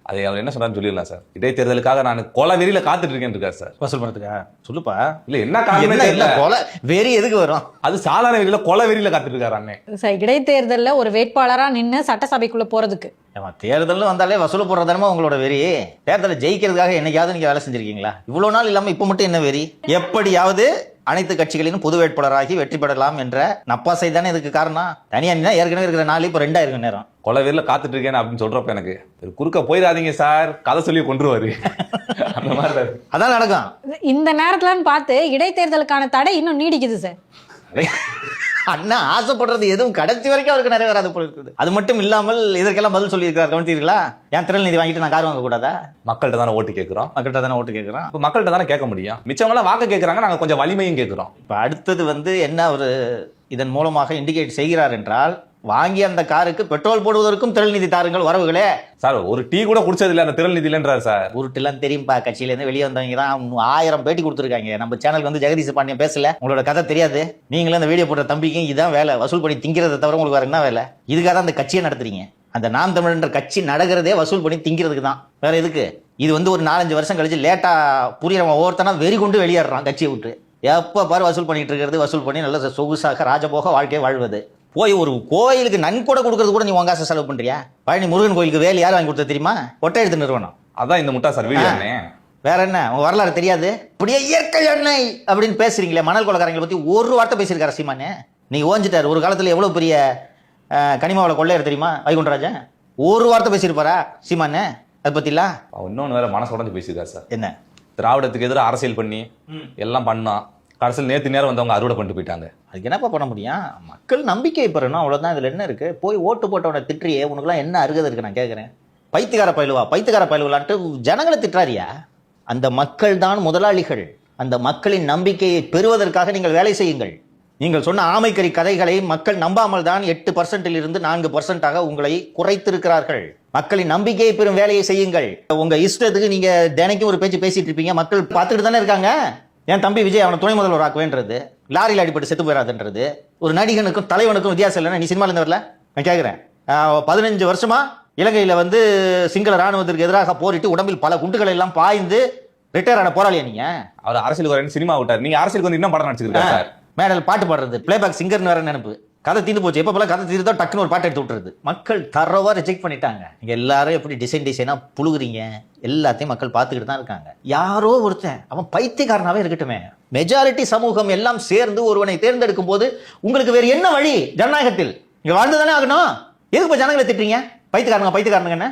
அது அவர் என்ன சொன்னான்னு சொல்லிடலாம் சார். இடைத்தேர்தலுக்காக நான் கொலை வெறியில காத்துட்டு இருக்கேன் இருக்காரு சார். வசூல் பண்றதுக்கா? சொல்லுப்பா. இல்ல என்ன காரணமே தெரியல. கொலை வெறி எதுக்கு வரும்? அது சாதாரண வெறியில கொலை வெறியில காத்துட்டு இருக்காரு அண்ணே. சார், இடைத்தேர்தல்ல ஒரு வேட்பாளரா நின்று சட்டசபைக்குள்ள போறதுக்கு தேர்தல்னு வந்தாலே வசூல் போடுறதானமா உங்களோட வெறி? தேர்தலை ஜெயிக்கிறதுக்காக என்னைக்காவது நீங்க வேலை செஞ்சிருக்கீங்களா? இவ்வளவு நாள் இல்லாம இப்ப மட்டும் என்ன வெறி? எப்படியாவது அனைத்து கட்சிகளிலும் பொது வேட்பாளராகி வெற்றி பெறலாம் என்ற நப்பாசை தானே இதுக்கு காரணம். தனியா ஏற்கனவே இருக்கிற நாள் இப்ப 2 இருக்கு நேரம். கொலை வெறியில காத்துட்டு இருக்கேன் அப்படின்னு சொல்றப்ப எனக்கு குறுக்க போயிடாதீங்க சார், கதை சொல்லி கொண்டுருவாரு. அந்த மாதிரி அதான் நடக்கும். இந்த நேரத்துலன்னு பார்த்து இடைத்தேர்தலுக்கான தடை இன்னும் நீடிக்குது சார். அண்ணா ஆசைப்படுறது எதுவும் கடைசி வரைக்கும் அவருக்கு நிறைவேறாது போல இருக்குது. அது மட்டும் இல்லாமல் இதற்கெல்லாம் பதில் சொல்லியிருக்காரு, கவனித்தீர்களா? ஏன் திரள் நிதி வாங்கிட்டு நான் கார் வாங்க கூடாதா? மக்கள்கிட்ட தானே ஓட்டு கேட்கிறோம். இப்போ மக்கள்கிட்ட தானே கேட்க முடியும். மிச்சவங்களாம் வாக்கு கேட்கறாங்க, நாங்க கொஞ்சம் வலிமையும் கேட்கிறோம். இப்போ அடுத்தது என்ன அவர் இதன் மூலமாக இண்டிகேட் செய்கிறார் என்றால், வாங்கி அந்த காருக்கு பெட்ரோல் போடுவதற்கும் திரள் நிதி தாருங்கள் வரவுகளே. சார், ஒரு டீ கூட குடிச்சது இல்ல அந்த திரள் நிதியிலன்றார் சார். உருட்டுலாம் தெரியும்பா, கட்சியில இருந்து வெளியே வந்தவங்க தான் 1000 பேட்டி கொடுத்துருக்காங்க. நம்ம சேனலுக்கு வந்து ஜெகதீஷ் பாண்டியன் பேசல, உங்களோட கதை தெரியாது. நீங்களும் அந்த வீடியோ போட்ட தம்பிக்கு இதான் வேலை, வசூல் பண்ணி திங்கிறத தவிர உங்களுக்கு வேற என்ன வேலை? இதுக்காக தான் அந்த கட்சியை நடத்துறீங்க. அந்த நாம் தமிழர் கட்சி நடக்கிறதே வசூல் பண்ணி திங்கிறதுக்கு தான், வேற எதுக்கு? இது ஒரு 4-5 வருஷம் கழிச்சு லேட்டா புரியறவன் ஒவ்வொருத்தனா வெறி கொண்டு வெளியேறான் கட்சியை விட்டு. எப்ப பாரு வசூல் பண்ணிட்டு இருக்கிறது, வசூல் பண்ணி நல்ல சொகுசாக ராஜபோக வாழ்க்கையை வாழ்வது. போய் ஒரு கோயிலுக்கு நன்கொடை கொடுக்கறது கூட நீ உங்க காசை செலவு பண்றியா? பழனி முருகன் கோயிலுக்கு வேலை யார் வாங்கி கொடுத்தா தெரியுமா? ஒட்டை எடுத்து நிறுவனம். அதான் இந்த முட்டா சார் வீடியோ. வேற என்ன உங்க வரலாறு தெரியாது? இப்படியே இயற்கை எண்ணெய் அப்படின்னு பேசுறீங்களே, மணல் கொள்ளைக்காரங்களை பத்தி ஒரு வார்த்தை பேசியிருக்காரு சீமானே. நீங்க ஓஞ்சிட்டாரு. ஒரு காலத்துல எவ்வளவு பெரிய கனிமாவள கொள்ளையர் தெரியுமா வைகுண்டராஜன்? ஒரு வார்த்தை பேசியிருப்பாரா சீமானே அதை பத்திலாம்? இன்னொன்னு வேற மனசு உடஞ்சு பேசியிருக்காரு சார். என்ன? திராவிடத்துக்கு எதிராக அரசியல் பண்ணி எல்லாம் பண்ணா, கடைசியில் நேற்று நேரம் வந்தவங்க அறுவடை பண்ணிட்டு போயிட்டாங்க. அதுக்கு என்னப்பா பண்ண முடியும்? மக்கள் நம்பிக்கை பெறணும், அவ்வளோதான். இதில் என்ன இருக்கு? போய் ஓட்டு போட்டவனை திட்டுறியே, உனக்குலாம் என்ன அருகதை இருக்கு? நான் கேட்குறேன். பைத்தியக்கார பயிலுவான்ட்டு ஜனங்களை திட்டுறாரியா? அந்த மக்கள் தான் முதலாளிகள். அந்த மக்களின் நம்பிக்கையை பெறுவதற்காக நீங்கள் வேலை செய்யுங்கள். நீங்கள் சொன்ன ஆமைக்கறி கதைகளை மக்கள் நம்பாமல் தான் 8% இருந்து 4% உங்களை குறைத்திருக்கிறார்கள். மக்களின் நம்பிக்கையை பெறும் வேலையை செய்யுங்கள். உங்க இஷ்டத்துக்கு நீங்க தினைக்கும் ஒரு பேச்சு பேசிட்டு இருப்பீங்க, மக்கள் பார்த்துட்டு தானே இருக்காங்க. என் தம்பி விஜய் அவனை துணை முதல்வர் ஆக்குவேன்றது, லாரியில் அடிப்பட்டு செத்து போயிடாதுன்றது, ஒரு நடிகனுக்கும் தலைவனுக்கும் வித்தியாசம் இல்லைன்னா நீ சினிமாலேருந்து வரல? நான் கேட்குறேன். 15 வருஷமா இலங்கையில் சிங்கள ராணுவத்திற்கு எதிராக போரிட்டு உடம்பில் பல குண்டுகளை எல்லாம் பாய்ந்து ரிட்டையர் ஆன போராளியா நீங்க? அவர் அரசியலுக்கு வரேன்னு சினிமா விட்டார். நீங்க அரசியலுக்கு வந்து இன்னும் படம் நடிச்சிருக்காரு சார். மேடல் பாட்டு பாடுறது, பிளேபேக் சிங்கர்னு வேற நினைப்பு. கதை தீர்ந்து போச்சு. எப்போ போல கதை தீர்ந்தோ டக்குன்னு ஒரு பாட்டு எடுத்து விட்டுறது. மக்கள் தரவா ரிஜெக்ட் பண்ணிட்டாங்க. நீங்க எல்லாரும் எப்படி டிசைனா புழுகுறீங்க, எல்லாத்தையும் மக்கள் பார்த்துக்கிட்டு தான் இருக்காங்க. யாரோ ஒருத்தன் அவன் பைத்தியக்காரனாவே இருக்கட்டுமே, மெஜாரிட்டி சமூகம் எல்லாம் சேர்ந்து ஒருவனை தேர்ந்தெடுக்கும் போது உங்களுக்கு வேறு என்ன வழி? ஜனநாயகத்தில் இங்க வாழ்ந்துதானே ஆகணும். எதுக்கு இப்ப ஜனங்களை திட்டுறீங்க? பைத்தியக்காரனுங்க என்ன?